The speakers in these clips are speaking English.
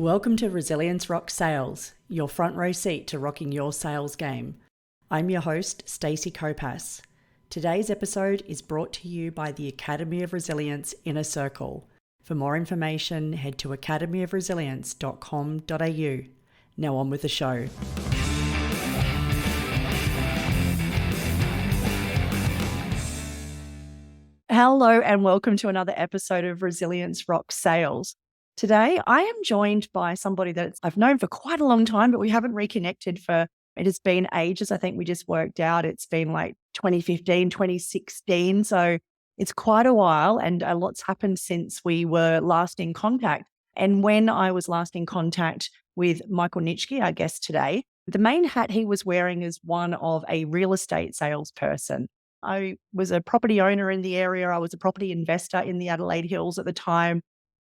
Welcome to Resilience Rocks Sales, your front row seat to rocking your sales game. I'm your host, Stacey Copas. Today's episode is brought to you by the Academy of Resilience Inner Circle. For more information, head to academyofresilience.com.au. Now on with the show. Hello and welcome to another episode of Resilience Rocks Sales. Today, I am joined by somebody that I've known for quite a long time, but we haven't reconnected it has been ages. I think we just worked out it's been like 2015, 2016. So it's quite a while and a lot's happened since we were last in contact. And when I was last in contact with Michael Nitschke, our guest today, the main hat he was wearing is one of a real estate salesperson. I was a property owner in the area. I was a property investor in the Adelaide Hills at the time.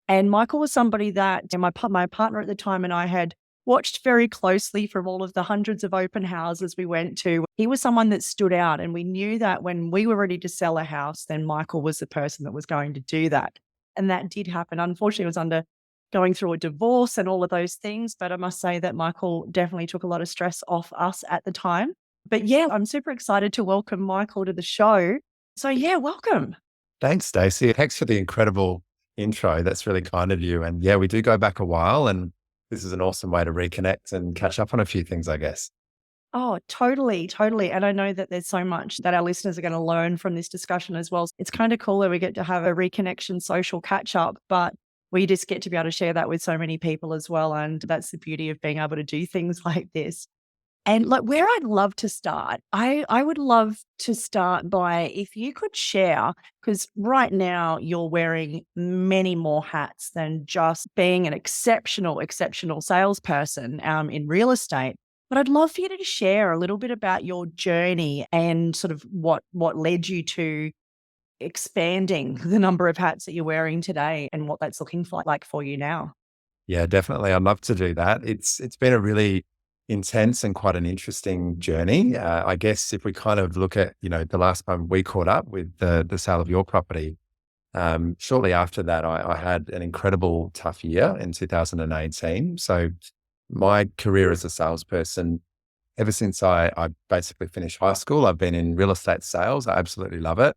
And Michael was somebody that my partner at the time and I had watched very closely from all of the hundreds of open houses we went to. He was someone that stood out, and we knew that when we were ready to sell a house, then Michael was the person that was going to do that. And that did happen. Unfortunately, it was going through a divorce and all of those things. But I must say that Michael definitely took a lot of stress off us at the time. But yeah, I'm super excited to welcome Michael to the show. So yeah, welcome. Thanks, Stacey. Thanks for the incredible intro. That's really kind of you. And yeah, we do go back a while, and this is an awesome way to reconnect and catch up on a few things, I guess. Oh, totally. And I know that there's so much that our listeners are going to learn from this discussion as well. It's kind of cool that we get to have a reconnection social catch up, but we just get to be able to share that with so many people as well. And that's the beauty of being able to do things like this. And like where I'd love to start, I would love to start by if you could share, because right now you're wearing many more hats than just being an exceptional salesperson in real estate. But I'd love for you to share a little bit about your journey and sort of what led you to expanding the number of hats that you're wearing today and what that's looking like for you now. Yeah, definitely. I'd love to do that. It's been a really intense and quite an interesting journey. I guess if we kind of look at, the last time we caught up with the sale of your property, shortly after that, I had an incredible tough year in 2018. So my career as a salesperson, ever since I basically finished high school, I've been in real estate sales. I absolutely love it.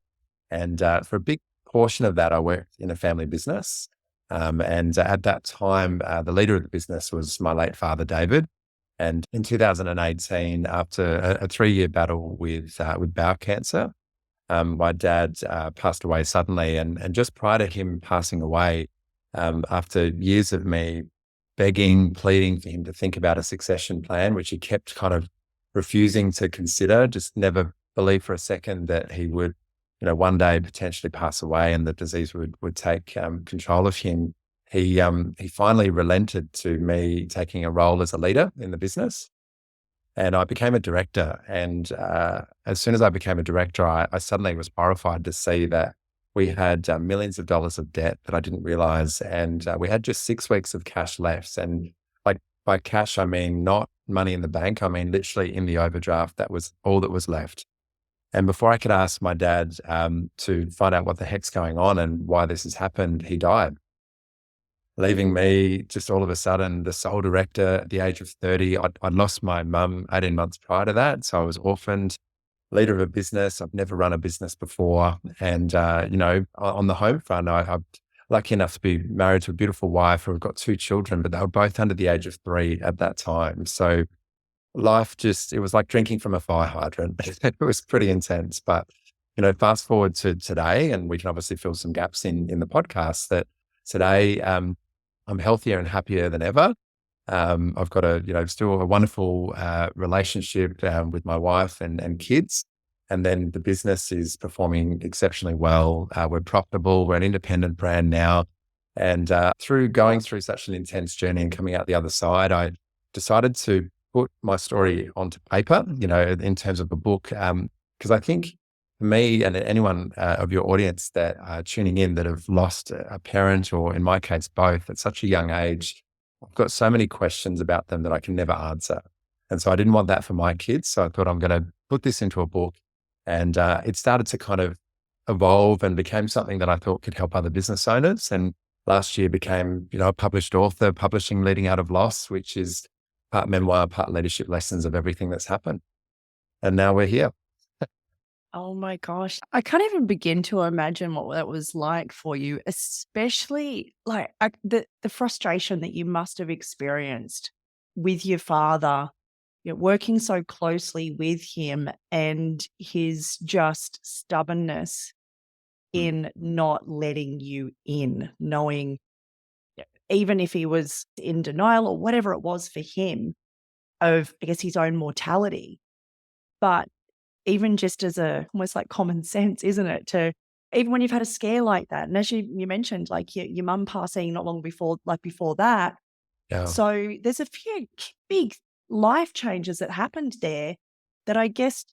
And for a big portion of that, I worked in a family business. And at that time, the leader of the business was my late father, David. And in 2018, after a 3-year battle with bowel cancer, my dad passed away suddenly. And just prior to him passing away, after years of me begging, pleading for him to think about a succession plan, which he kept kind of refusing to consider, just never believed for a second that he would, one day potentially pass away and the disease would take control of him. He finally relented to me taking a role as a leader in the business, and I became a director. And as soon as I became a director, I suddenly was horrified to see that we had millions of dollars of debt that I didn't realize, and we had just 6 weeks of cash left. And like by cash, I mean not money in the bank. I mean literally in the overdraft. That was all that was left. And before I could ask my dad to find out what the heck's going on and why this has happened, he died, leaving me just all of a sudden the sole director at the age of 30. I'd lost my mum 18 months prior to that. So I was orphaned, leader of a business. I've never run a business before. And, on the home front, I'm lucky enough to be married to a beautiful wife. We've got 2 children, but they were both under the age of 3 at that time. So life it was like drinking from a fire hydrant. It was pretty intense. But, fast forward to today, and we can obviously fill some gaps in the podcast that today, I'm healthier and happier than ever. I've got still a wonderful relationship with my wife and kids. And then the business is performing exceptionally well. We're profitable. We're an independent brand now. And through going through such an intense journey and coming out the other side, I decided to put my story onto paper, in terms of a book. Because I think for me and anyone of your audience that are tuning in that have lost a parent, or in my case, both at such a young age, I've got so many questions about them that I can never answer. And so I didn't want that for my kids. So I thought I'm going to put this into a book. And it started to kind of evolve and became something that I thought could help other business owners. And last year became, a published author, publishing Leading Out of Loss, which is part memoir, part leadership lessons of everything that's happened. And now we're here. Oh my gosh. I can't even begin to imagine what that was like for you, especially like the frustration that you must have experienced with your father, working so closely with him and his just stubbornness Mm. in not letting you in, knowing even if he was in denial or whatever it was for him of, I guess, his own mortality. But even just as a almost like common sense, isn't it? To even when you've had a scare like that, and as you mentioned, like your mum passing not long before, like before that. Yeah. So there's a few big life changes that happened there that I guess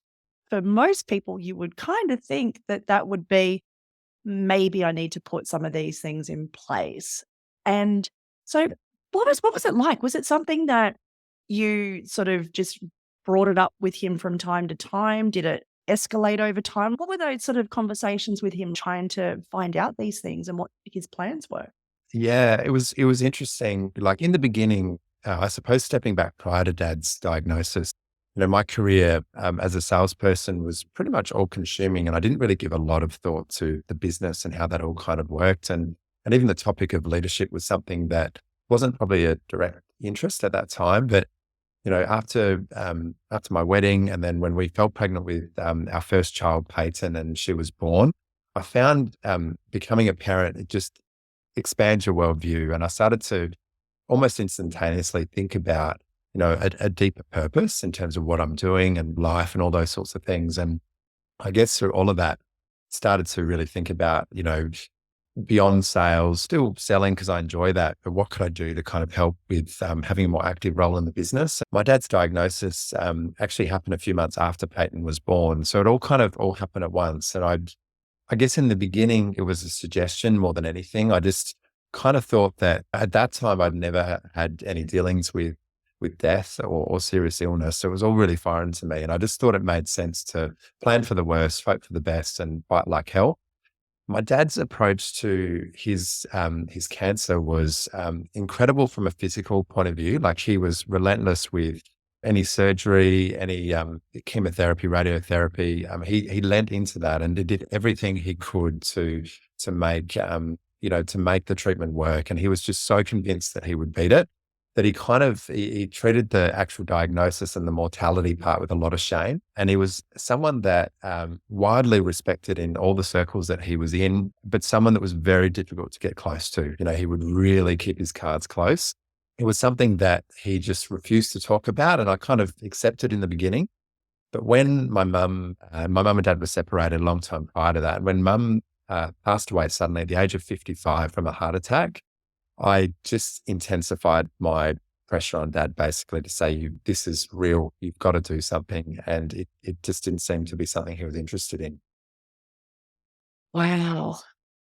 for most people you would kind of think that that would be maybe I need to put some of these things in place. And so what was it like? Was it something that you sort of just brought it up with him from time to time? Did it escalate over time? What were those sort of conversations with him trying to find out these things and what his plans were? Yeah, it was interesting. Like in the beginning, I suppose stepping back prior to Dad's diagnosis, my career as a salesperson was pretty much all consuming, and I didn't really give a lot of thought to the business and how that all kind of worked. And even the topic of leadership was something that wasn't probably a direct interest at that time. But after my wedding, and then when we fell pregnant with our first child, Peyton, and she was born, I found becoming a parent, it just expands your worldview. And I started to almost instantaneously think about, a deeper purpose in terms of what I'm doing and life and all those sorts of things. And I guess through all of that, started to really think about, beyond sales, still selling because I enjoy that, but what could I do to kind of help with having a more active role in the business? My dad's diagnosis actually happened a few months after Peyton was born. So it all happened at once. And I guess in the beginning, it was a suggestion more than anything. I just kind of thought that at that time, I'd never had any dealings with death or serious illness. So it was all really foreign to me. And I just thought it made sense to plan for the worst, hope for the best, and fight like hell. My dad's approach to his cancer was incredible from a physical point of view. Like he was relentless with any surgery, any chemotherapy, radiotherapy. He lent into that and did everything he could to make to make the treatment work. And he was just so convinced that he would beat it that he treated the actual diagnosis and the mortality part with a lot of shame. And he was someone that widely respected in all the circles that he was in, but someone that was very difficult to get close to. He would really keep his cards close. It was something that he just refused to talk about, and I kind of accepted in the beginning. But when my mum and dad were separated a long time prior to that, when mum passed away suddenly at the age of 55 from a heart attack, I just intensified my pressure on dad basically to say, this is real, you've got to do something. And it just didn't seem to be something he was interested in. Wow.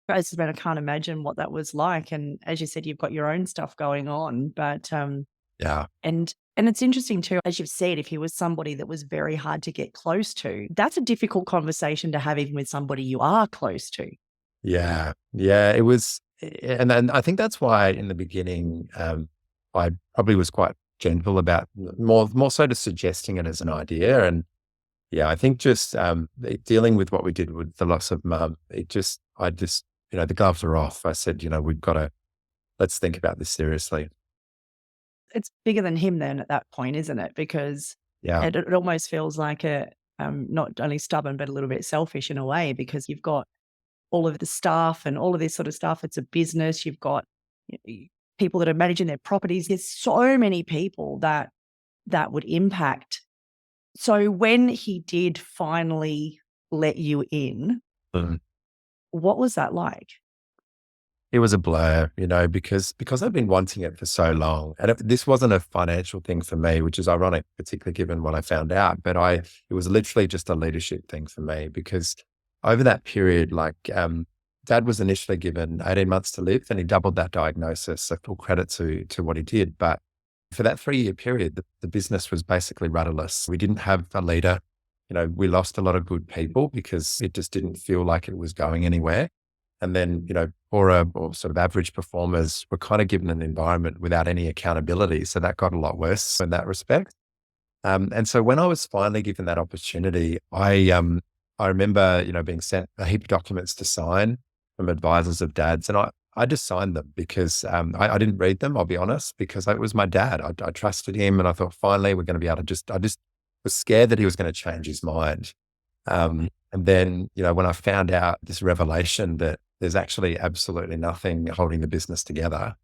I can't imagine what that was like. And as you said, you've got your own stuff going on, but Yeah. and it's interesting too, as you've said, if he was somebody that was very hard to get close to, that's a difficult conversation to have even with somebody you are close to. Yeah. Yeah. It was. And then I think that's why in the beginning, I probably was quite gentle about more so just suggesting it as an idea. And yeah, I think just dealing with what we did with the loss of mum, the gloves are off. I said, let's think about this seriously. It's bigger than him then at that point, isn't it? Because Yeah. it almost feels like a not only stubborn, but a little bit selfish in a way because you've got all of the staff and all of this sort of stuff. It's a business. You've got people that are managing their properties. There's so many people that would impact. So when he did finally let you in, Mm. what was that like? It was a blur, because I've been wanting it for so long. And this wasn't a financial thing for me, which is ironic, particularly given what I found out. But it was literally just a leadership thing for me because over that period, dad was initially given 18 months to live and he doubled that diagnosis. So full credit to what he did. But for that 3-year period, the business was basically rudderless. We didn't have a leader. We lost a lot of good people because it just didn't feel like it was going anywhere. And then, poorer or sort of average performers were kind of given an environment without any accountability. So that got a lot worse in that respect. And so when I was finally given that opportunity, I remember, being sent a heap of documents to sign from advisors of dads. And I just signed them because I didn't read them, I'll be honest, because it was my dad. I trusted him and I thought finally we're going to be able to I just was scared that he was going to change his mind. And then, when I found out this revelation that there's actually absolutely nothing holding the business together,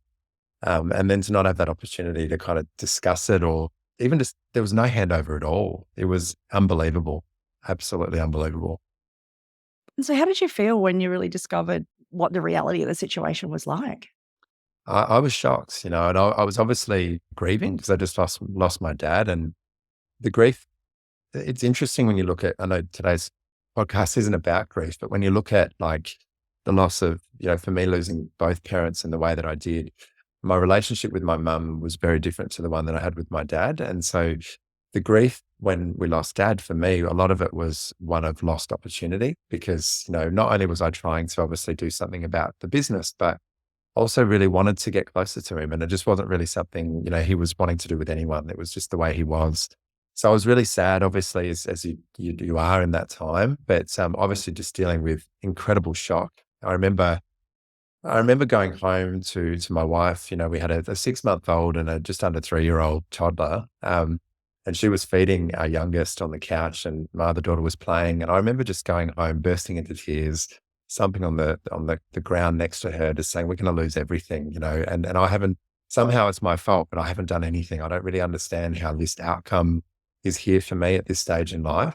and then to not have that opportunity to kind of discuss it or even just, there was no handover at all. It was unbelievable, absolutely unbelievable. And so how did you feel when you really discovered what the reality of the situation was like? I was shocked, and I was obviously grieving because I just lost my dad, and the grief. It's interesting when you look at, I know today's podcast isn't about grief, but when you look at like the loss of, for me losing both parents in the way that I did, my relationship with my mum was very different to the one that I had with my dad. And so the grief when we lost dad for me, a lot of it was one of lost opportunity because, not only was I trying to obviously do something about the business, but also really wanted to get closer to him. And it just wasn't really something, he was wanting to do with anyone. It was just the way he was. So I was really sad, obviously, as you are in that time, but obviously just dealing with incredible shock. I remember going home to my wife. We had a 6-month-old and a just under 3-year-old toddler, and she was feeding our youngest on the couch, and my other daughter was playing. And I remember just going home, bursting into tears, something on the ground next to her, just saying, "We're going to lose everything," and I haven't. Somehow it's my fault, but I haven't done anything. I don't really understand how this outcome is here for me at this stage in life.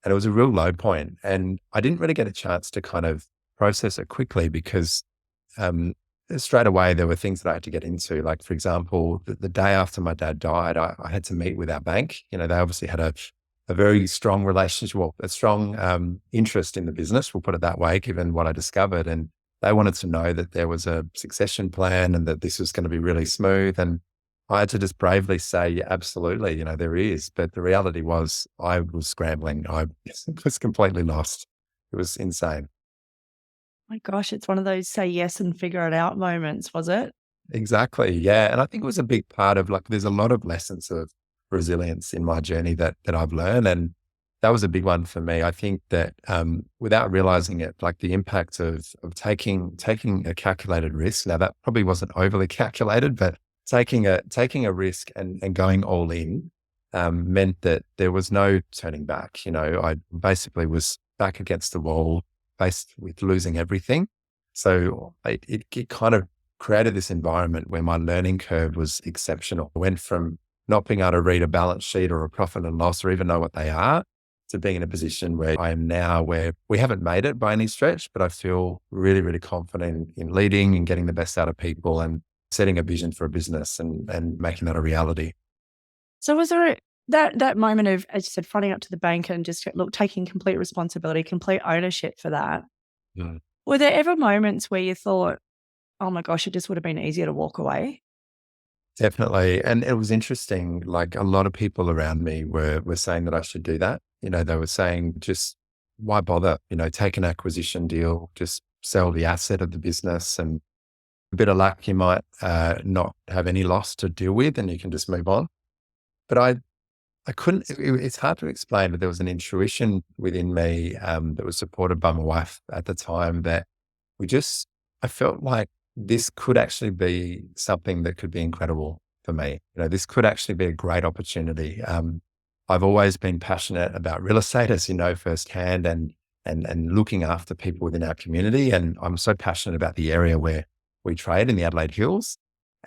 And it was a real low point, and I didn't really get a chance to kind of process it quickly because um, straight away there were things that I had to get into. Like, for example, the day after my dad died, I had to meet with our bank. They obviously had a very strong relationship, well, a strong interest in the business, we'll put it that way, given what I discovered. And they wanted to know that there was a succession plan and that this was going to be really smooth. And I had to just bravely say, "Yeah, absolutely, there is." But the reality was I was scrambling. I was completely lost. It was insane. My gosh, it's one of those say yes and figure it out moments, was it? Exactly. Yeah. And I think it was a big part of like, there's a lot of lessons of resilience in my journey that I've learned. And that was a big one for me. I think that without realizing it, like the impact of taking a calculated risk. Now that probably wasn't overly calculated, but taking a risk and going all in meant that there was no turning back. I basically was back against the wall, faced with losing everything. So it kind of created this environment where my learning curve was exceptional. I went from not being able to read a balance sheet or a profit and loss or even know what they are to being in a position where I am now, where we haven't made it by any stretch, but I feel really, really confident in leading and getting the best out of people and setting a vision for a business and making that a reality. So was there that moment of, as you said, fronting up to the bank and just look, taking complete responsibility, complete ownership for that? Mm. Were there ever moments where you thought, oh my gosh, it just would have been easier to walk away? Definitely. And it was interesting. Like a lot of people around me were saying that I should do that. They were saying, just why bother? Take an acquisition deal, just sell the asset of the business, and a bit of luck, you might not have any loss to deal with and you can just move on. But I couldn't, it's hard to explain, but there was an intuition within me that was supported by my wife at the time that I felt like this could actually be something that could be incredible for me. This could actually be a great opportunity. I've always been passionate about real estate, as you know, firsthand, and looking after people within our community. And I'm so passionate about the area where we trade in the Adelaide Hills.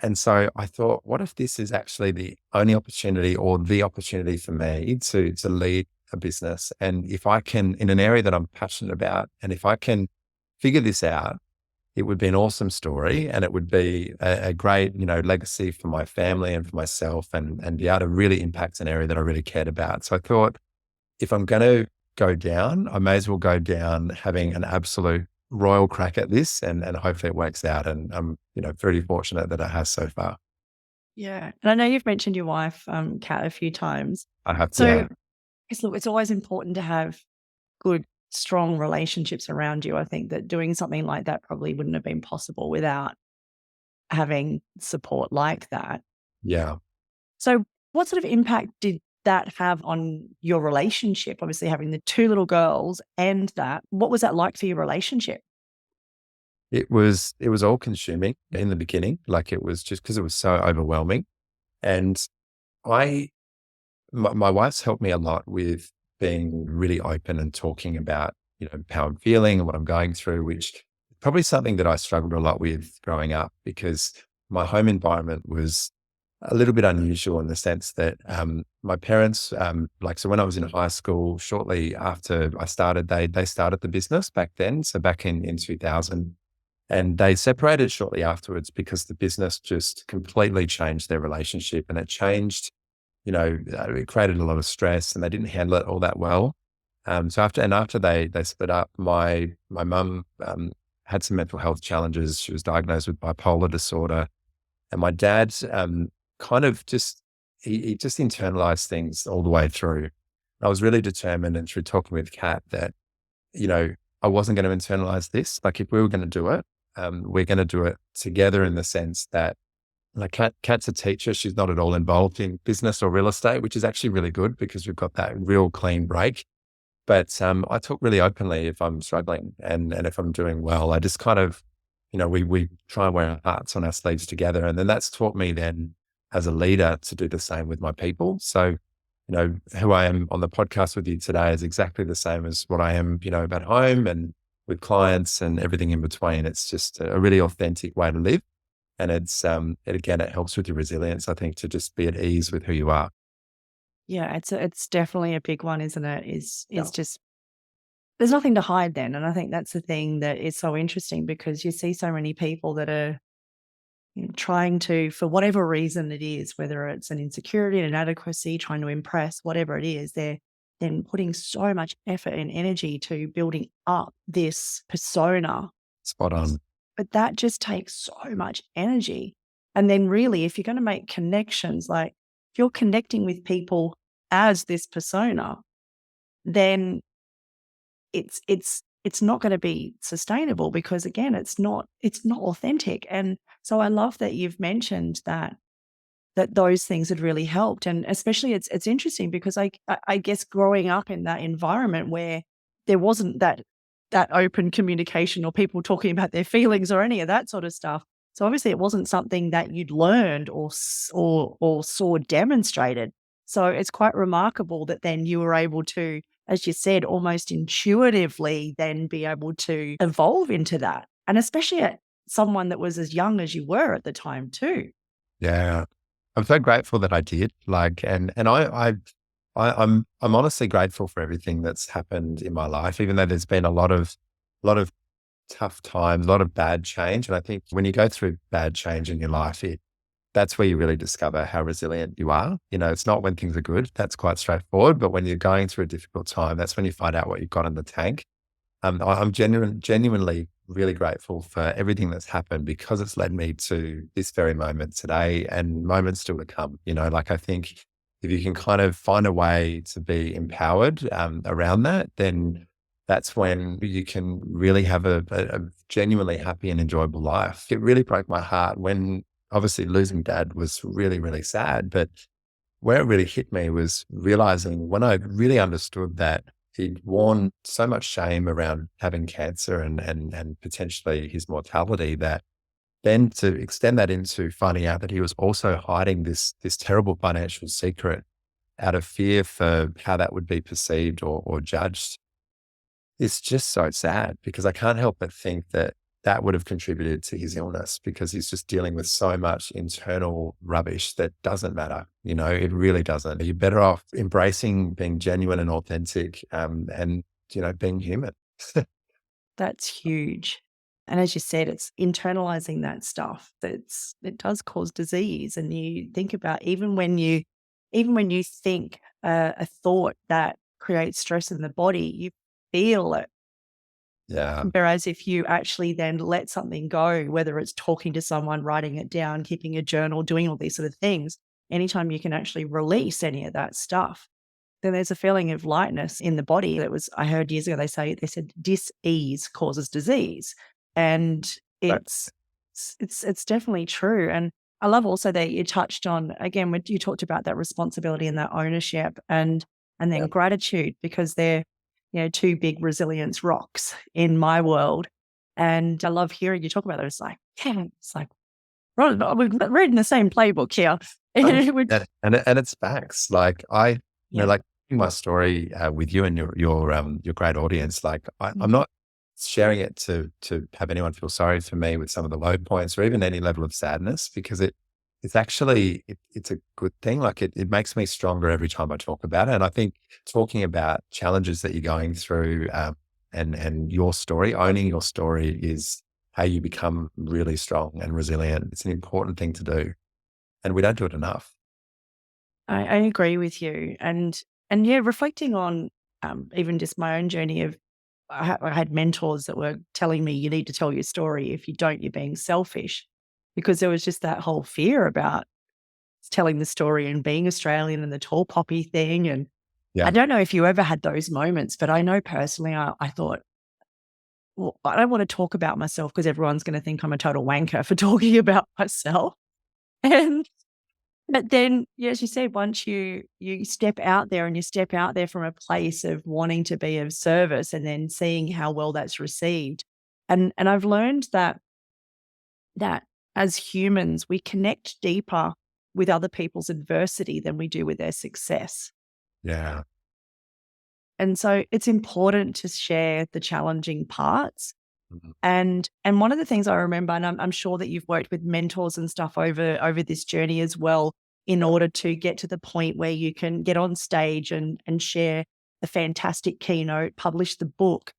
And so I thought, what if this is actually the only opportunity or the opportunity for me to lead a business? And if I can, in an area that I'm passionate about, and if I can figure this out, it would be an awesome story and it would be a great, legacy for my family and for myself and be able to really impact an area that I really cared about. So I thought, if I'm going to go down, I may as well go down having an absolute royal crack at this and hopefully it works out. And I'm, very fortunate that it has so far. Yeah. And I know you've mentioned your wife, Kat, a few times. I have So to. look, it's always important to have good strong relationships around you. I think that doing something like that probably wouldn't have been possible without having support like that. Yeah. So what sort of impact did that have on your relationship? Obviously having the two little girls and that, what was that like for your relationship? It was all consuming in the beginning. Like it was just because it was so overwhelming. And I my wife's helped me a lot with being really open and talking about, how I'm feeling and what I'm going through, which probably something that I struggled a lot with growing up because my home environment was a little bit unusual in the sense that my parents, so when I was in high school, shortly after I started, they started the business back then. So back in 2000, and they separated shortly afterwards because the business just completely changed their relationship, and it changed, it created a lot of stress, and they didn't handle it all that well. So after they split up, my mum had some mental health challenges. She was diagnosed with bipolar disorder, and my dad kind of just he just internalized things all the way through. I was really determined, and through talking with Kat, that you know I wasn't going to internalize this. Like if we were going to do it, we're going to do it together in the sense that like Kat's a teacher. She's not at all involved in business or real estate, which is actually really good because we've got that real clean break. But I talk really openly if I'm struggling and if I'm doing well. I just kind of, we try and wear our hearts on our sleeves together. And then that's taught me then as a leader to do the same with my people. So, who I am on the podcast with you today is exactly the same as what I am, at home and with clients and everything in between. It's just a really authentic way to live. And it helps with your resilience, I think, to just be at ease with who you are. Yeah, it's definitely a big one, isn't it? Yeah. Is just there's nothing to hide then. And I think that's the thing that is so interesting because you see so many people that are trying to, for whatever reason it is, whether it's an insecurity, an inadequacy, trying to impress, whatever it is, they're then putting so much effort and energy to building up this persona. Spot on. But that just takes so much energy. And then really, if you're going to make connections, like if you're connecting with people as this persona, then it's not going to be sustainable because again, it's not authentic. And so I love that you've mentioned that those things had really helped. And especially it's interesting because I guess growing up in that environment where there wasn't that open communication or people talking about their feelings or any of that sort of stuff. So obviously it wasn't something that you'd learned or saw demonstrated. So it's quite remarkable that then you were able to, as you said, almost intuitively then be able to evolve into that. And especially at someone that was as young as you were at the time too. Yeah. I'm so grateful that I did. Like, and I'm honestly grateful for everything that's happened in my life, even though there's been a lot of tough times, a lot of bad change. And I think when you go through bad change in your life, that's where you really discover how resilient you are. It's not when things are good. That's quite straightforward. But when you're going through a difficult time, that's when you find out what you've got in the tank. I'm genuinely really grateful for everything that's happened because it's led me to this very moment today and moments still to come. Like I think if you can kind of find a way to be empowered around that, then that's when you can really have a genuinely happy and enjoyable life. It really broke my heart when obviously losing dad was really, really sad. But where it really hit me was realizing when I really understood that he'd worn so much shame around having cancer and potentially his mortality, that then to extend that into finding out that he was also hiding this terrible financial secret out of fear for how that would be perceived or judged. It's just so sad because I can't help but think that that would have contributed to his illness because he's just dealing with so much internal rubbish that doesn't matter. It really doesn't. You're better off embracing being genuine and authentic, and being human. That's huge. And as you said, it's internalizing that stuff it does cause disease. And you think about even when you think a thought that creates stress in the body, you feel it. Yeah. Whereas if you actually then let something go, whether it's talking to someone, writing it down, keeping a journal, doing all these sort of things, anytime you can actually release any of that stuff, then there's a feeling of lightness in the body. I heard years ago, they said dis-ease causes disease. And Right. it's definitely true. And I love also that you touched on, again, when you talked about that responsibility and that ownership and then Yeah. gratitude, because they're, two big resilience rocks in my world. And I love hearing you talk about it. It's like, yeah, it's like, right, we've reading the same playbook here. And it's facts. Like Yeah. like my story with you and your great audience. Like I'm Mhm. not sharing it to have anyone feel sorry for me with some of the low points or even any level of sadness, because it's actually it's a good thing. Like it makes me stronger every time I talk about it. And I think talking about challenges that you're going through and your story, owning your story, is how you become really strong and resilient. It's an important thing to do, and we don't do it enough. I agree with you. And yeah, reflecting on even just my own journey of I had mentors that were telling me you need to tell your story. If you don't, you're being selfish. Because there was just that whole fear about telling the story and being Australian and the tall poppy thing. And I Yeah. don't know if you ever had those moments, but I know personally I thought, well, I don't want to talk about myself because everyone's going to think I'm a total wanker for talking about myself. And but then, yeah, as you said, once you step out there and you step out there from a place of wanting to be of service and then seeing how well that's received. And I've learned that as humans, we connect deeper with other people's adversity than we do with their success. Yeah. And so it's important to share the challenging parts. Mhm. And one of the things I remember, and I'm sure that you've worked with mentors and stuff over this journey as well, in order to get to the point where you can get on stage and share the fantastic keynote, publish the book.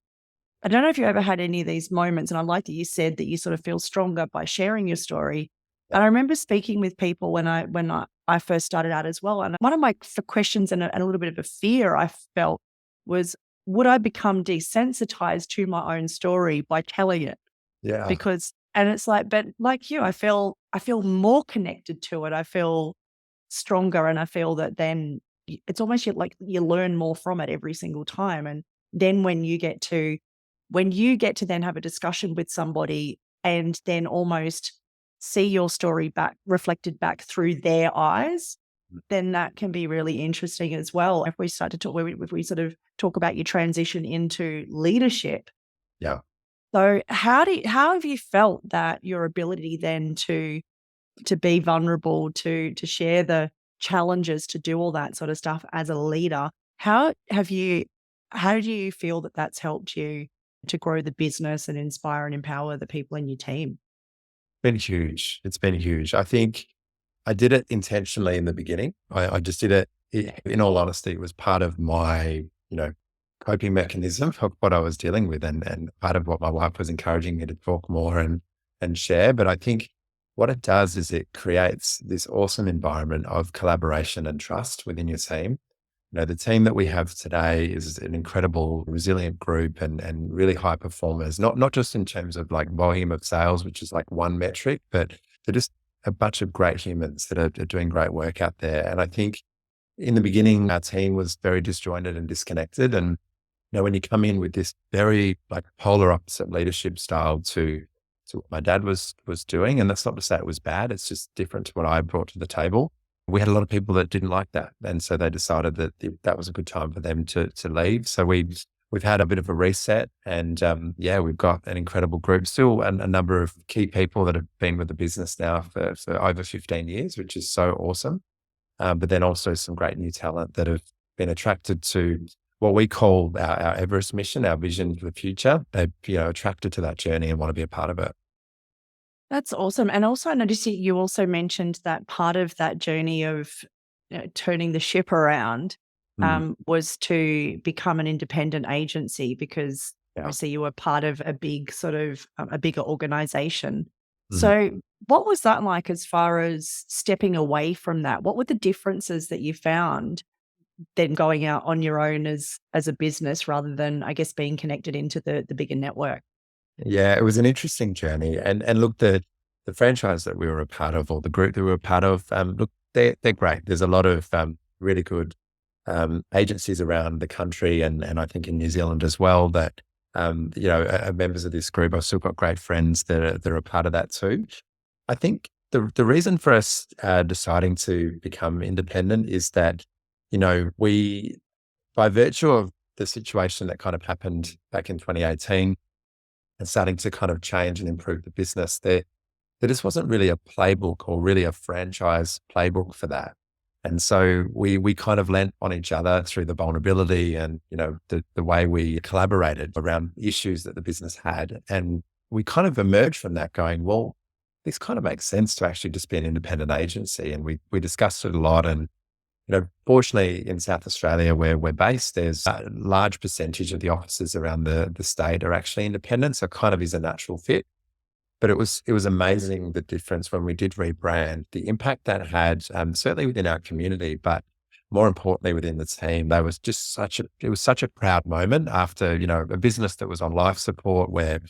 I don't know if you ever had any of these moments, and I like that you said that you sort of feel stronger by sharing your story. Yeah. And I remember speaking with people when I first started out as well. And one of my questions and a little bit of a fear I felt was, would I become desensitized to my own story by telling it? Yeah. Because and it's like, but like you, I feel more connected to it. I feel stronger, and I feel that then it's almost like you learn more from it every single time. And then when you get to then have a discussion with somebody and then almost see your story back reflected back through their eyes, then that can be really interesting as well. If we start to talk, if we sort of talk about your transition into leadership, Yeah. so how have you felt that your ability then to be vulnerable, to share the challenges, to do all that sort of stuff as a leader, how do you feel that that's helped you to grow the business and inspire and empower the people in your team? Been huge. It's been huge. I think I did it intentionally in the beginning. I just did it. In all honesty, it was part of my, coping mechanism of what I was dealing with, and part of what my wife was encouraging me to talk more and share. But I think what it does is it creates this awesome environment of collaboration and trust within your team. The team that we have today is an incredible, resilient group and really high performers, not just in terms of like volume of sales, which is like one metric, but they're just a bunch of great humans that are doing great work out there. And I think in the beginning, our team was very disjointed and disconnected. And when you come in with this very like polar opposite leadership style to what my dad was doing, and that's not to say it was bad, it's just different to what I brought to the table. We had a lot of people that didn't like that, and so they decided that that was a good time for them to leave. So we've had a bit of a reset, and yeah, we've got an incredible group, still a number of key people that have been with the business now for over 15 years, which is so awesome. But then also some great new talent that have been attracted to what we call our Everest mission, our vision for the future. They're attracted to that journey and want to be a part of it. That's awesome. And also, I noticed that you also mentioned that part of that journey of turning the ship around Mm, was to become an independent agency, because yeah. obviously you were part of a big sort of a bigger organization. Mhm. So, what was that like as far as stepping away from that? What were the differences that you found then going out on your own as a business rather than, I guess, being connected into the bigger network? Yeah, it was an interesting journey. And look, the franchise that we were a part of, or the group that we were a part of, look, they're great. There's a lot of really good agencies around the country and I think in New Zealand as well that, are members of this group. I've still got great friends that are a part of that too. I think the reason for us deciding to become independent is that, we, by virtue of the situation that kind of happened back in 2018 and starting to kind of change and improve the business, there just wasn't really a playbook or really a franchise playbook for that. And so we kind of lent on each other through the vulnerability and, the way we collaborated around issues that the business had. And we kind of emerged from that going, well, this kind of makes sense to actually just be an independent agency. And we discussed it a lot. And, fortunately in South Australia where we're based, there's a large percentage of the offices around the state are actually independent. So it kind of is a natural fit. But it was amazing, the difference when we did rebrand, the impact that had, certainly within our community, but more importantly within the team. It was such a proud moment after, a business that was on life support where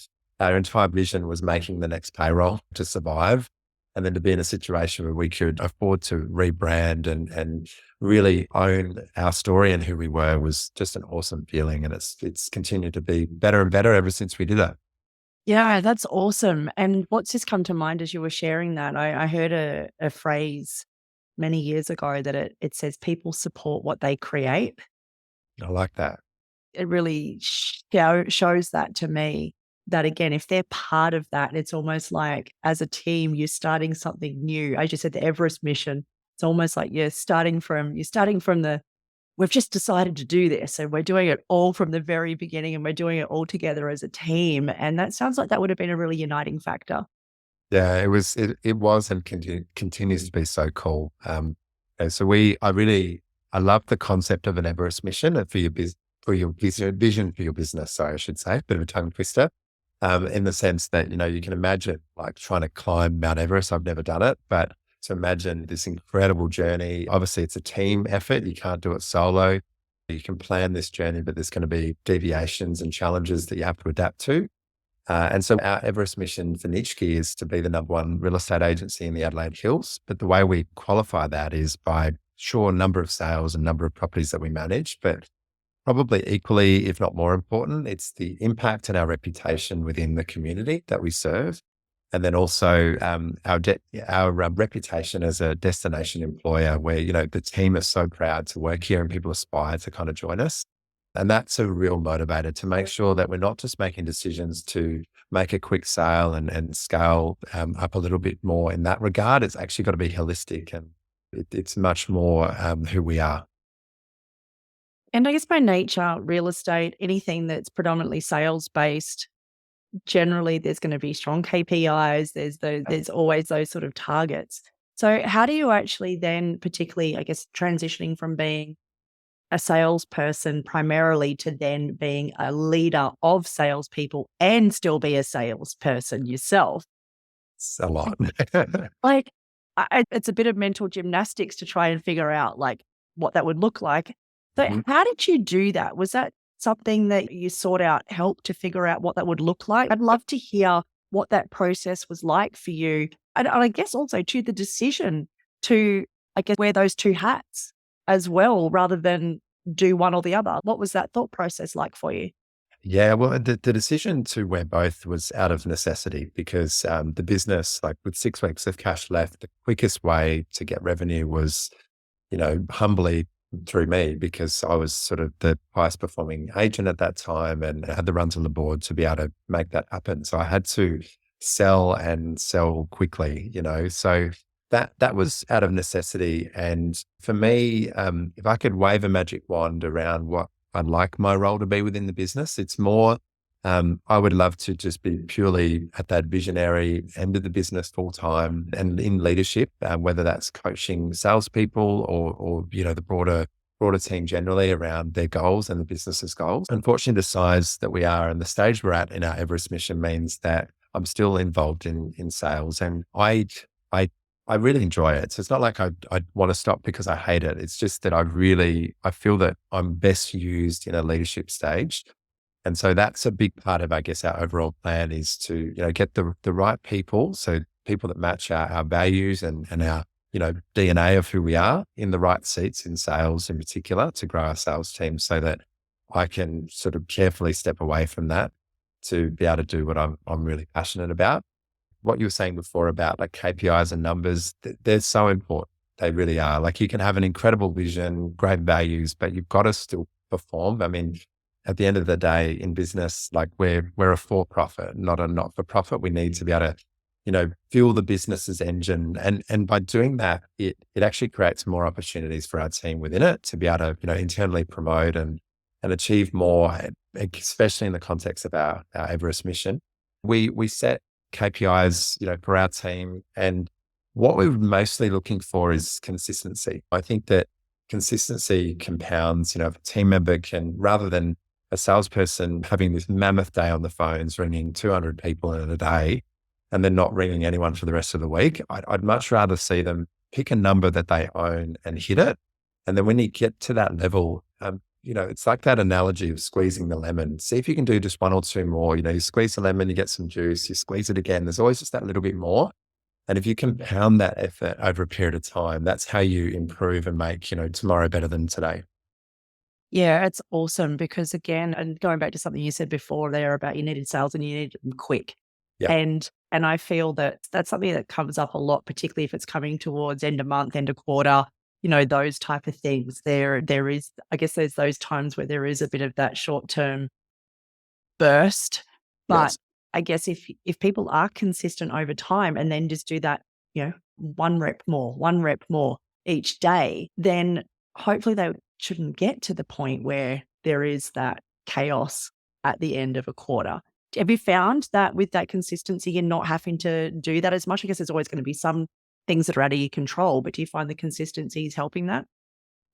our entire vision was making the next payroll to survive. And then to be in a situation where we could afford to rebrand and really own our story and who we were was just an awesome feeling. And it's continued to be better and better ever since we did that. Yeah, that's awesome. And what's just come to mind as you were sharing that? I heard a phrase many years ago that it says people support what they create. I like that. It really shows that to me, that again, if they're part of that, it's almost like as a team, you're starting something new. As you said, the Everest mission, it's almost like you're starting from the we've just decided to do this and we're doing it all from the very beginning and we're doing it all together as a team. And that sounds like that would have been a really uniting factor. Yeah, it was and continues to be so cool. And so I love the concept of an Everest mission for your vision for your business. Sorry, I should say, bit of a tongue twister. In the sense that, you can imagine like trying to climb Mount Everest. I've never done it, but to imagine this incredible journey. Obviously, it's a team effort. You can't do it solo. You can plan this journey, but there's going to be deviations and challenges that you have to adapt to. And so our Everest mission for Nitschke is to be the #1 real estate agency in the Adelaide Hills. But the way we qualify that is by number of sales and number of properties that we manage, but probably equally, if not more important, it's the impact and our reputation within the community that we serve. And then also our reputation as a destination employer where, the team is so proud to work here and people aspire to kind of join us. And that's a real motivator to make sure that we're not just making decisions to make a quick sale and scale up a little bit more in that regard. It's actually got to be holistic and it's much more who we are. And I guess by nature, real estate, anything that's predominantly sales based, generally there's going to be strong KPIs. There's always those sort of targets. So how do you actually then, particularly, I guess, transitioning from being a salesperson primarily to then being a leader of salespeople and still be a salesperson yourself? It's a lot. Like, it's a bit of mental gymnastics to try and figure out like what that would look like. So Mhm. how did you do that? Was that something that you sought out help to figure out what that would look like? I'd love to hear what that process was like for you. And I guess also to the decision to, I guess, wear those two hats as well, rather than do one or the other. What was that thought process like for you? Yeah, well, the decision to wear both was out of necessity because the business, like with 6 weeks of cash left, the quickest way to get revenue was, humbly through me because I was sort of the highest performing agent at that time and had the runs on the board to be able to make that happen. So I had to sell and sell quickly, so that was out of necessity. And for me, if I could wave a magic wand around what I'd like my role to be within the business, it's more, I would love to just be purely at that visionary end of the business full time and in leadership, whether that's coaching salespeople or the broader team generally around their goals and the business's goals. Unfortunately, the size that we are and the stage we're at in our Everest mission means that I'm still involved in sales, and I really enjoy it. So it's not like I want to stop because I hate it. It's just that I feel that I'm best used in a leadership stage. And so that's a big part of, I guess, our overall plan is to, get the right people. So people that match our values and our DNA of who we are in the right seats in sales in particular to grow our sales team so that I can sort of carefully step away from that to be able to do what I'm really passionate about. What you were saying before about like KPIs and numbers, they're so important. They really are. Like you can have an incredible vision, great values, but you've got to still perform. I mean, at the end of the day in business, like we're a for-profit, not a not-for-profit. We need to be able to, fuel the business's engine. And by doing that, it actually creates more opportunities for our team within it to be able to, internally promote and achieve more, especially in the context of our Everest mission. We set KPIs, for our team. And what we're mostly looking for is consistency. I think that consistency compounds, if a team member can, rather than a salesperson having this mammoth day on the phones, ringing 200 people in a day, and then not ringing anyone for the rest of the week, I'd much rather see them pick a number that they own and hit it. And then when you get to that level, it's like that analogy of squeezing the lemon. See if you can do just one or two more. You squeeze the lemon, you get some juice, you squeeze it again. There's always just that little bit more. And if you compound that effort over a period of time, that's how you improve and make, tomorrow better than today. Yeah, it's awesome because again, and going back to something you said before there about you needed sales and you needed them quick. Yeah. And I feel that that's something that comes up a lot, particularly if it's coming towards end of month, end of quarter, those type of things. There is, I guess there's those times where there is a bit of that short-term burst. But Yes. I guess if people are consistent over time and then just do that, one rep more each day, then hopefully they shouldn't get to the point where there is that chaos at the end of a quarter. Have you found that with that consistency and not having to do that as much? I guess there's always going to be some things that are out of your control, but do you find the consistency is helping that?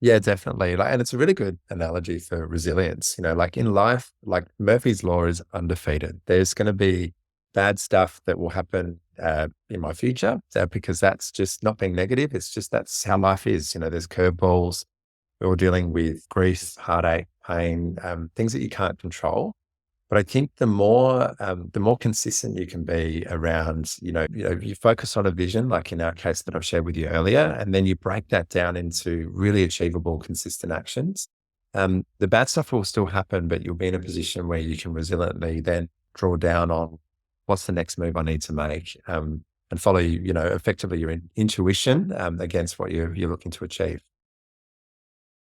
Yeah, definitely. And it's a really good analogy for resilience. Like in life, like Murphy's Law is undefeated. There's going to be bad stuff that will happen in my future because that's just not being negative. It's just that's how life is. There's curveballs. We're all dealing with grief, heartache, pain, things that you can't control. But I think the more consistent you can be around, you focus on a vision, like in our case that I've shared with you earlier, and then you break that down into really achievable, consistent actions. The bad stuff will still happen, but you'll be in a position where you can resiliently then draw down on what's the next move I need to make, and follow, effectively your intuition against what you're looking to achieve.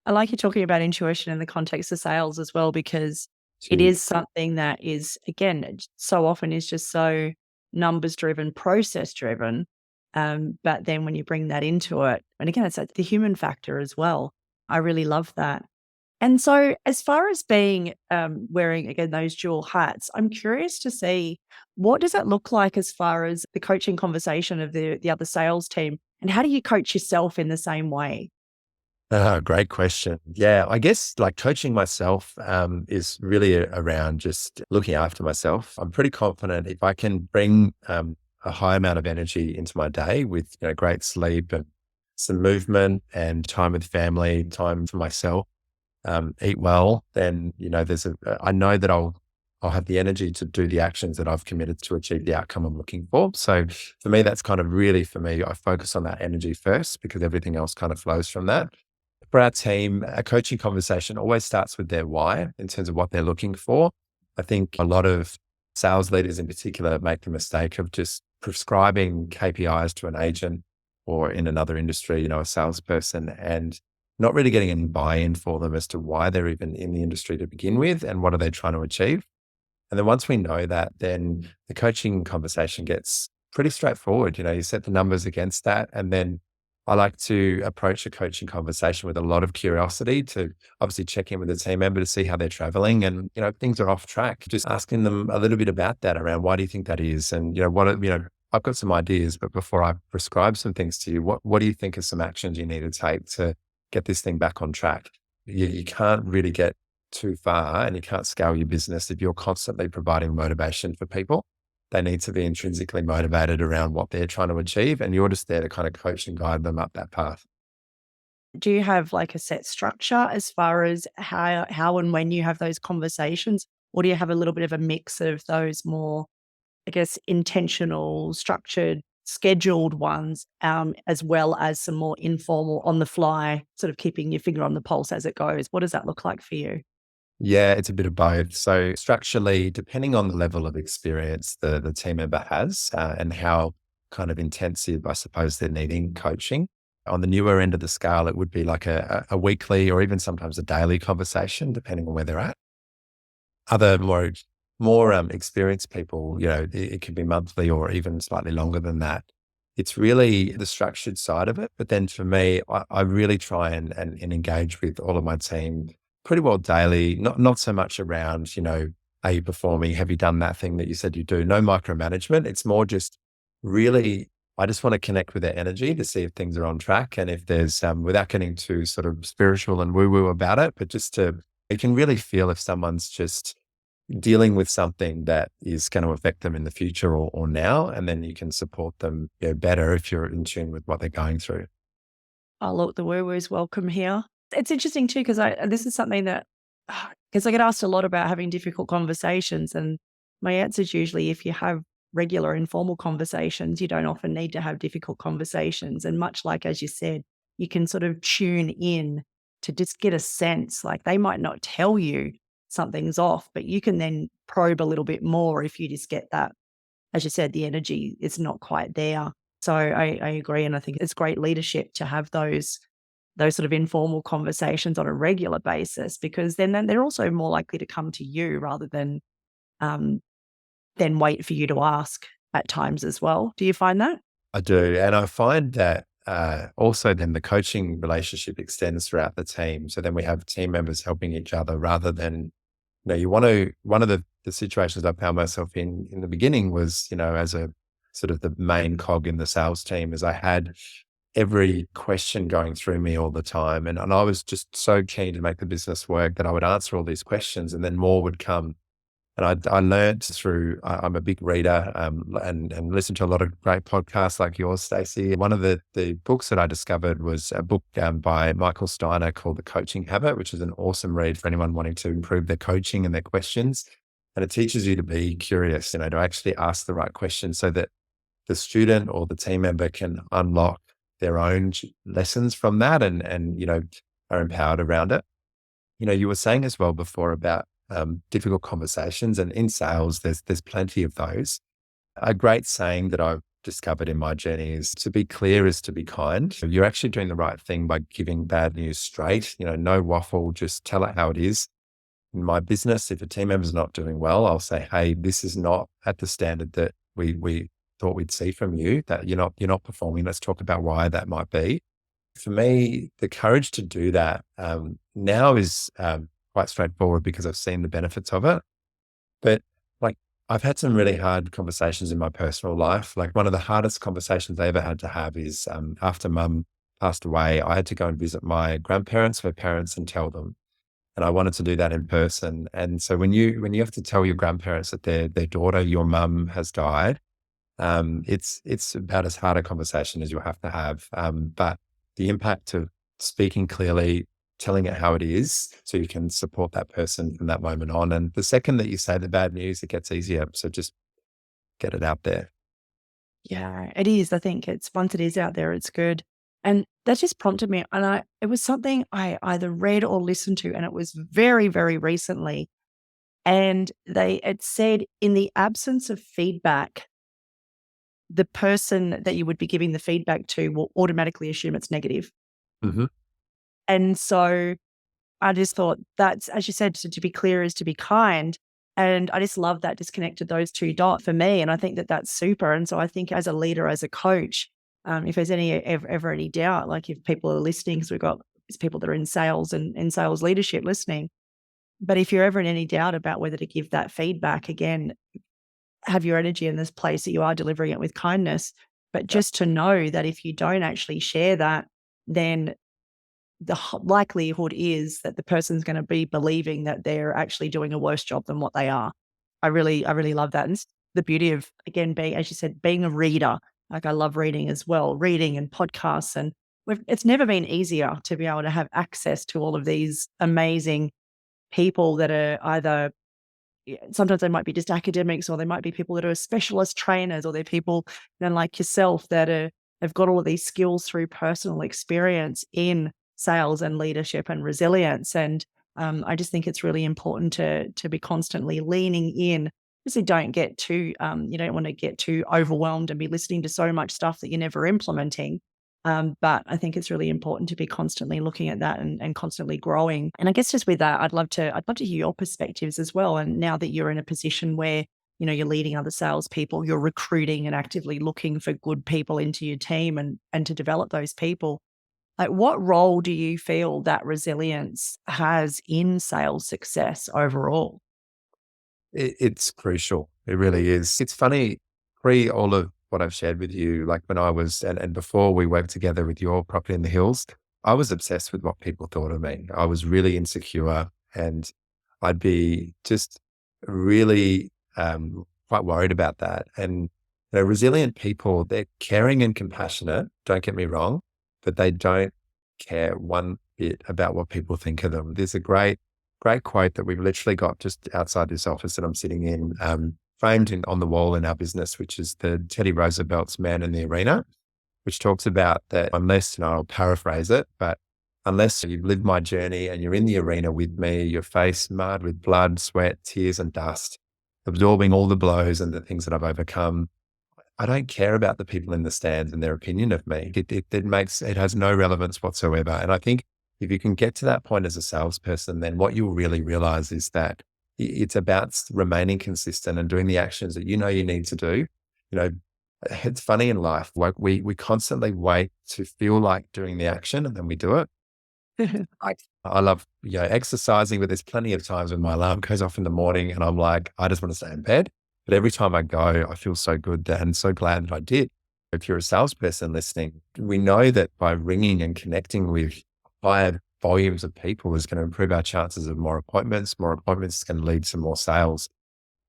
I like you talking about intuition in the context of sales as well, because it To is something that is, again, so often is just so numbers driven, process driven. But then when you bring that into it, and again, it's like the human factor as well. I really love that. And so, as far as being wearing again those dual hats, I'm curious to see what does it look like as far as the coaching conversation of the other sales team, and how do you coach yourself in the same way? Great question. Yeah, I guess like coaching myself is really around just looking after myself. I'm pretty confident if I can bring a high amount of energy into my day with great sleep and some movement and time with family, time for myself, eat well, then I know that I'll have the energy to do the actions that I've committed to achieve the outcome I'm looking for. So for me, that's kind of really for me. I focus on that energy first because everything else kind of flows from that. For our team, a coaching conversation always starts with their why in terms of what they're looking for. I think a lot of sales leaders in particular make the mistake of just prescribing KPIs to an agent or in another industry, a salesperson, and not really getting any buy-in for them as to why they're even in the industry to begin with and what are they trying to achieve. And then once we know that, then the coaching conversation gets pretty straightforward. You set the numbers against that. And then I like to approach a coaching conversation with a lot of curiosity to obviously check in with the team member to see how they're traveling. And, if things are off track, just asking them a little bit about that around why do you think that is? And, I've got some ideas, but before I prescribe some things to you, what do you think are some actions you need to take to get this thing back on track? You can't really get too far and you can't scale your business if you're constantly providing motivation for people. They need to be intrinsically motivated around what they're trying to achieve. And you're just there to kind of coach and guide them up that path. Do you have like a set structure as far as how and when you have those conversations? Or do you have a little bit of a mix of those more, I guess, intentional, structured scheduled ones, as well as some more informal on the fly, sort of keeping your finger on the pulse as it goes? What does that look like for you? Yeah, it's a bit of both. So structurally, depending on the level of experience the team member has and how kind of intensive, I suppose, they're needing coaching. On the newer end of the scale, it would be like a weekly or even sometimes a daily conversation, depending on where they're at. Other more experienced people, it can be monthly or even slightly longer than that. It's really the structured side of it. But then for me, I really try and engage with all of my team pretty well daily, not so much around, are you performing? Have you done that thing that you said you do? No micromanagement. It's more just really, I just want to connect with their energy to see if things are on track. And if there's, without getting too sort of spiritual and woo woo about it, but you can really feel if someone's just dealing with something that is going to affect them in the future or now, and then you can support them better if you're in tune with what they're going through. Oh, look, the woo woo is welcome here. It's interesting too, because this is something that, because I get asked a lot about having difficult conversations, and my answer is usually if you have regular informal conversations, you don't often need to have difficult conversations. And much like, as you said, you can sort of tune in to just get a sense, like they might not tell you something's off, but you can then probe a little bit more if you just get that, as you said, the energy is not quite there. So I agree. And I think it's great leadership to have those sort of informal conversations on a regular basis, because then they're also more likely to come to you rather um, than wait for you to ask at times as well. Do you find that? I do. And I find that also then the coaching relationship extends throughout the team. So then we have team members helping each other rather than, you want to, one of the situations I found myself in the beginning was, as a sort of the main cog in the sales team, is I had every question going through me all the time. And I was just so keen to make the business work that I would answer all these questions and then more would come. And I learned through, I'm a big reader and listen to a lot of great podcasts like yours, Stacey. One of the books that I discovered was a book by Michael Steiner called The Coaching Habit, which is an awesome read for anyone wanting to improve their coaching and their questions. And it teaches you to be curious, to actually ask the right questions so that the student or the team member can unlock their own lessons from that and are empowered around it. You were saying as well before about difficult conversations, and in sales, there's plenty of those. A great saying that I've discovered in my journey is to be clear is to be kind. You're actually doing the right thing by giving bad news straight. No waffle, just tell it how it is. In my business, if a team member's not doing well, I'll say, hey, this is not at the standard that we thought we'd see from you, that you're not performing. Let's talk about why that might be. For me, the courage to do that now is quite straightforward because I've seen the benefits of it. But like, I've had some really hard conversations in my personal life. Like, one of the hardest conversations I ever had to have is after mum passed away, I had to go and visit my grandparents, her parents, and tell them. And I wanted to do that in person. And so when you have to tell your grandparents that their daughter, your mum, has died, it's about as hard a conversation as you'll have to have. But the impact of speaking clearly, telling it how it is, so you can support that person from that moment on. And the second that you say the bad news, it gets easier. So just get it out there. Yeah, it is. I think it's once it is out there, it's good. And that just prompted me. And it was something I either read or listened to, and it was very, very recently. And it said, in the absence of feedback, the person that you would be giving the feedback to will automatically assume it's negative. Hmm. And so I just thought that's, as you said, to be clear is to be kind. And I just love that disconnected those two dots for me. And I think that that's super. And so I think as a leader, as a coach, if there's ever any doubt, like if people are listening, because we've got people that are in sales and in sales leadership listening, but if you're ever in any doubt about whether to give that feedback, again, have your energy in this place that you are delivering it with kindness. But Yeah. just to know that if you don't actually share that, then the likelihood is that the person's going to be believing that they're actually doing a worse job than what they are. I really love that. And it's the beauty of, again, being, as you said, being a reader. Like, I love reading as well, reading and podcasts. And it's never been easier to be able to have access to all of these amazing people that are either sometimes they might be just academics, or they might be people that are specialist trainers, or they're people, like yourself, that have got all of these skills through personal experience in sales and leadership and resilience. And I just think it's really important to be constantly leaning in. Obviously, don't get too you don't want to get too overwhelmed and be listening to so much stuff that you're never implementing. But I think it's really important to be constantly looking at that and constantly growing. And I guess just with that, I'd love to hear your perspectives as well. And now that you're in a position where you're leading other salespeople, you're recruiting and actively looking for good people into your team and to develop those people. Like, what role do you feel that resilience has in sales success overall? It's crucial. It really is. It's funny, pre all of what I've shared with you, like when I was, and before we worked together with your property in the hills, I was obsessed with what people thought of me. I was really insecure, and I'd be just really quite worried about that. And resilient people, they're caring and compassionate, don't get me wrong, but they don't care one bit about what people think of them. There's a great quote that we've literally got just outside this office that I'm sitting in, framed on the wall in our business, which is the Teddy Roosevelt's Man in the Arena, which talks about that unless, I'll paraphrase it, but unless you've lived my journey and you're in the arena with me, your face marred with blood, sweat, tears, and dust, absorbing all the blows and the things that I've overcome, I don't care about the people in the stands and their opinion of me. It has no relevance whatsoever. And I think if you can get to that point as a salesperson, then what you'll really realize is that it's about remaining consistent and doing the actions that you need to do. It's funny in life, like we constantly wait to feel like doing the action and then we do it. I love, exercising, but there's plenty of times when my alarm goes off in the morning and I'm like, I just want to stay in bed. But every time I go, I feel so good and so glad that I did. If you're a salesperson listening, we know that by ringing and connecting with higher volumes of people is going to improve our chances of more appointments. More appointments is going to lead to more sales.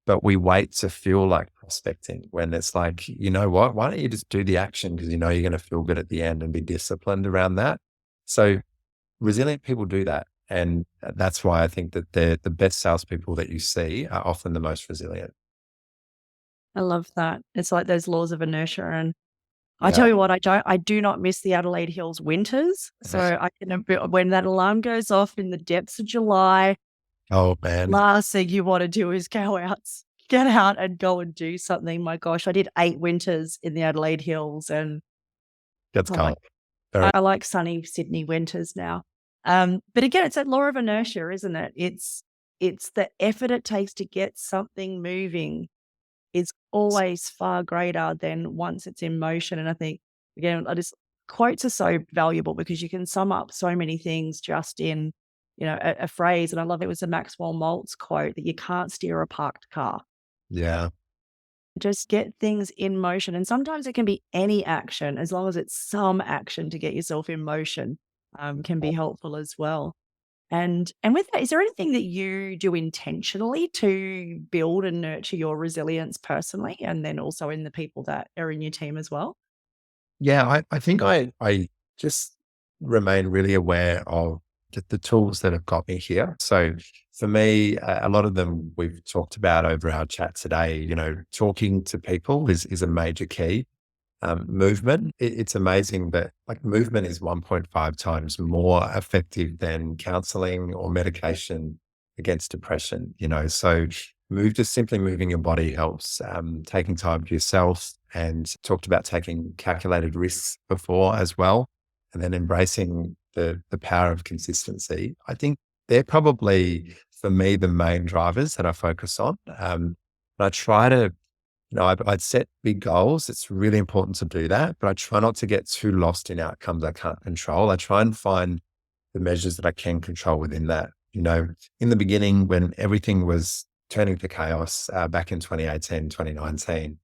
But we wait to feel like prospecting when it's like, you know what? Why don't you just do the action because you're going to feel good at the end and be disciplined around that. So resilient people do that. And that's why I think that the best salespeople that you see are often the most resilient. I love that. It's like those laws of inertia. And I Yeah. tell you what, I do not miss the Adelaide Hills winters. So I can, when that alarm goes off in the depths of July, Oh man, last thing you want to do is get out and go and do something. My gosh, I did 8 winters in the Adelaide Hills, and that's I like cold. Very. I like sunny Sydney winters now. But again, it's that law of inertia, isn't it? It's the effort it takes to get something moving is always far greater than once it's in motion. And I think, again, quotes are so valuable because you can sum up so many things just in, a phrase. And I love it was a Maxwell Maltz quote that you can't steer a parked car. Yeah. Just get things in motion. And sometimes it can be any action, as long as it's some action to get yourself in motion, can be helpful as well. And with that, is there anything that you do intentionally to build and nurture your resilience personally, and then also in the people that are in your team as well? Yeah, I think I just remain really aware of the tools that have got me here. So for me, a lot of them we've talked about over our chat today. Talking to people is a major key. Movement, it's amazing that like movement is 1.5 times more effective than counseling or medication against depression, so just simply moving your body helps. Taking time for yourself, and talked about taking calculated risks before as well, and then embracing the power of consistency. I think they're probably for me the main drivers that I focus on. And I try to I'd set big goals. It's really important to do that, but I try not to get too lost in outcomes I can't control. I try and find the measures that I can control within that. In the beginning, when everything was turning to chaos back in 2018, 2019,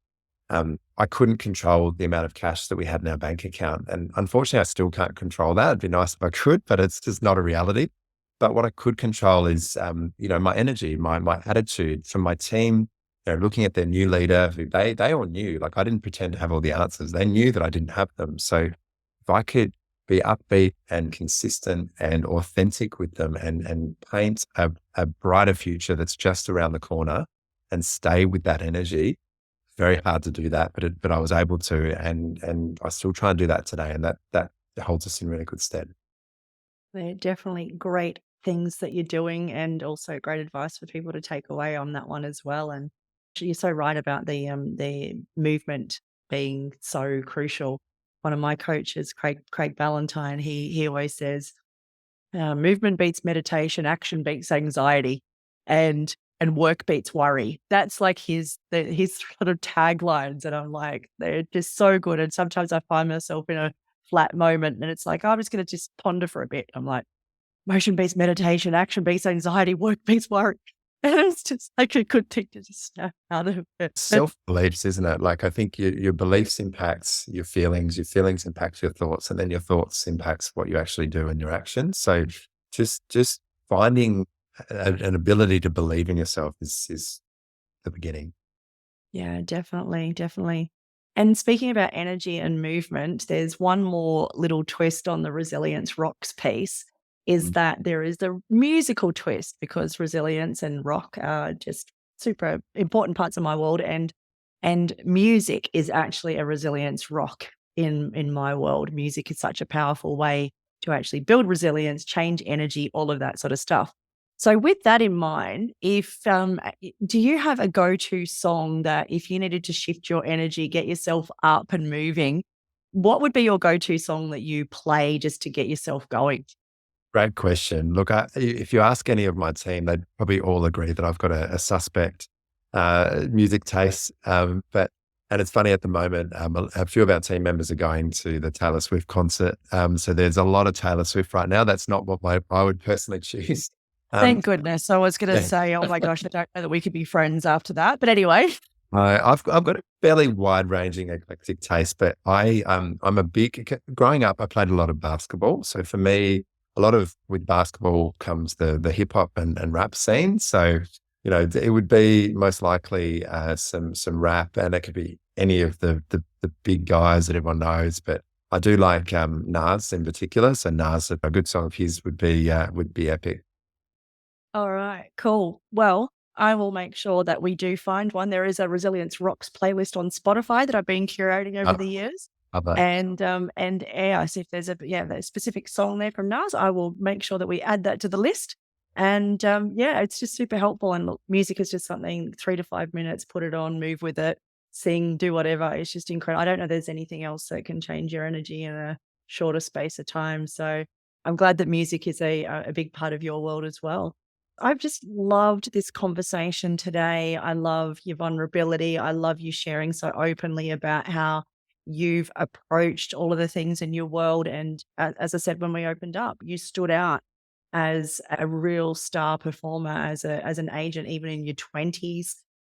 I couldn't control the amount of cash that we had in our bank account. And unfortunately, I still can't control that. It'd be nice if I could, but it's just not a reality. But what I could control is, my energy, my attitude from my team. Looking at their new leader, who they all knew, like I didn't pretend to have all the answers. They knew that I didn't have them. So if I could be upbeat and consistent and authentic with them and paint a brighter future that's just around the corner and stay with that energy. Very hard to do that, but I was able to, and I still try and do that today, and that holds us in really good stead. They're definitely great things that you're doing, and also great advice for people to take away on that one as well. And you're so right about the movement being so crucial. One of my coaches, Craig Ballantyne, he always says, movement beats meditation, action beats anxiety, and work beats worry. That's like his sort of taglines, and I'm like, they're just so good. And sometimes I find myself in a flat moment, and it's like, I'm just going to just ponder for a bit. I'm like, motion beats meditation, action beats anxiety, work beats worry. And it's just like a good thing to just snap out of it. But Self-beliefs, isn't it? Like, I think your beliefs impacts your feelings impact your thoughts, and then your thoughts impacts what you actually do and your actions. So just finding an ability to believe in yourself is the beginning. yeah, definitely, definitely. And speaking about energy and movement, there's one more little twist on the resilience rocks piece, is Mm. that there is the musical twist, because resilience and rock are just super important parts of my world, and music is actually a resilience rock in my world. Music is such a powerful way to actually build resilience, change energy, all of that sort of stuff. So with that in mind, if do you have a go-to song that if you needed to shift your energy, get yourself up and moving, what would be your go-to song that you play just to get yourself going? Great question. Look, if you ask any of my team, they'd probably all agree that I've got a suspect music taste. And it's funny at the moment, a few of our team members are going to the Taylor Swift concert. So there's a lot of Taylor Swift right now. That's not what I would personally choose. Um, Thank goodness. I was gonna yeah. say, oh my gosh, I don't know that we could be friends after that. But anyway. I've got a fairly wide ranging eclectic taste, but I'm a growing up. I played a lot of basketball, so for me, a lot of with basketball comes the hip hop and rap scene. So it would be most likely some rap, and it could be any of the big guys that everyone knows. But I do like Nas in particular. So Nas, a good song of his would be epic. All right, cool. Well, I will make sure that we do find one. There is a Resilience Rocks playlist on Spotify that I've been curating over Oh, the years. love that. And yeah, so if there's a specific song there from Nas, I will make sure that we add that to the list. And yeah, it's just super helpful. And look, music is just something, 3 to 5 minutes, put it on, move with it, sing, do whatever. It's just incredible. I don't know there's anything else that can change your energy in a shorter space of time. So I'm glad that music is a big part of your world as well. I've just loved this conversation today. I love your vulnerability. I love you sharing so openly about how you've approached all of the things in your world. And as I said, when we opened up, you stood out as a real star performer, as an agent, even in your 20s.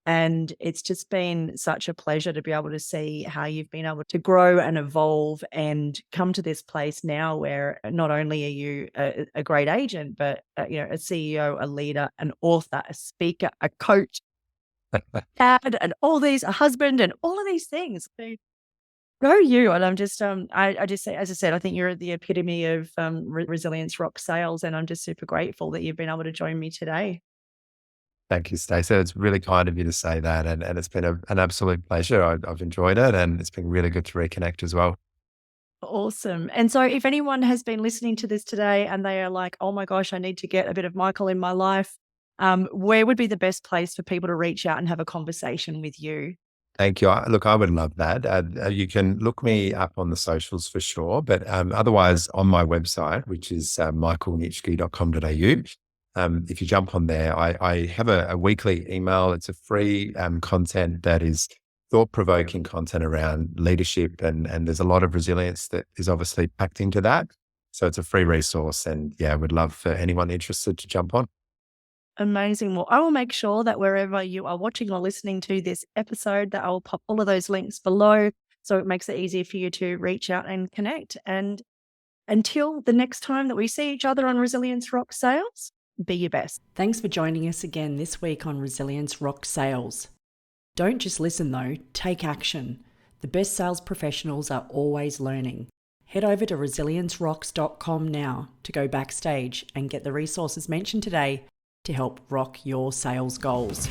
And it's just been such a pleasure to be able to see how you've been able to grow and evolve and come to this place now where not only are you a great agent, but a CEO, a leader, an author, a speaker, a coach, dad, and all these, a husband, and all of these things. So go you. And I'm just, I just say, as I said, I think you're the epitome of resilience rock sales. And I'm just super grateful that you've been able to join me today. Thank you, Stacey. It's really kind of you to say that, and it's been an absolute pleasure. I've enjoyed it, and it's been really good to reconnect as well. Awesome. And so if anyone has been listening to this today and they are like, oh my gosh, I need to get a bit of Michael in my life, where would be the best place for people to reach out and have a conversation with you? Thank you. Look, I would love that. You can look me up on the socials for sure, but otherwise on my website, which is michaelnitschke.com.au. If you jump on there, I have a weekly email. It's a free content that is thought-provoking content around leadership, and there's a lot of resilience that is obviously packed into that. So it's a free resource, and yeah, I would love for anyone interested to jump on. Amazing. Well, I will make sure that wherever you are watching or listening to this episode, that I will pop all of those links below so it makes it easier for you to reach out and connect. And until the next time that we see each other on Resilience Rock Sales, be your best. Thanks for joining us again this week on Resilience Rock Sales. Don't just listen though, take action. The best sales professionals are always learning. Head over to resiliencerocks.com now to go backstage and get the resources mentioned today to help rock your sales goals.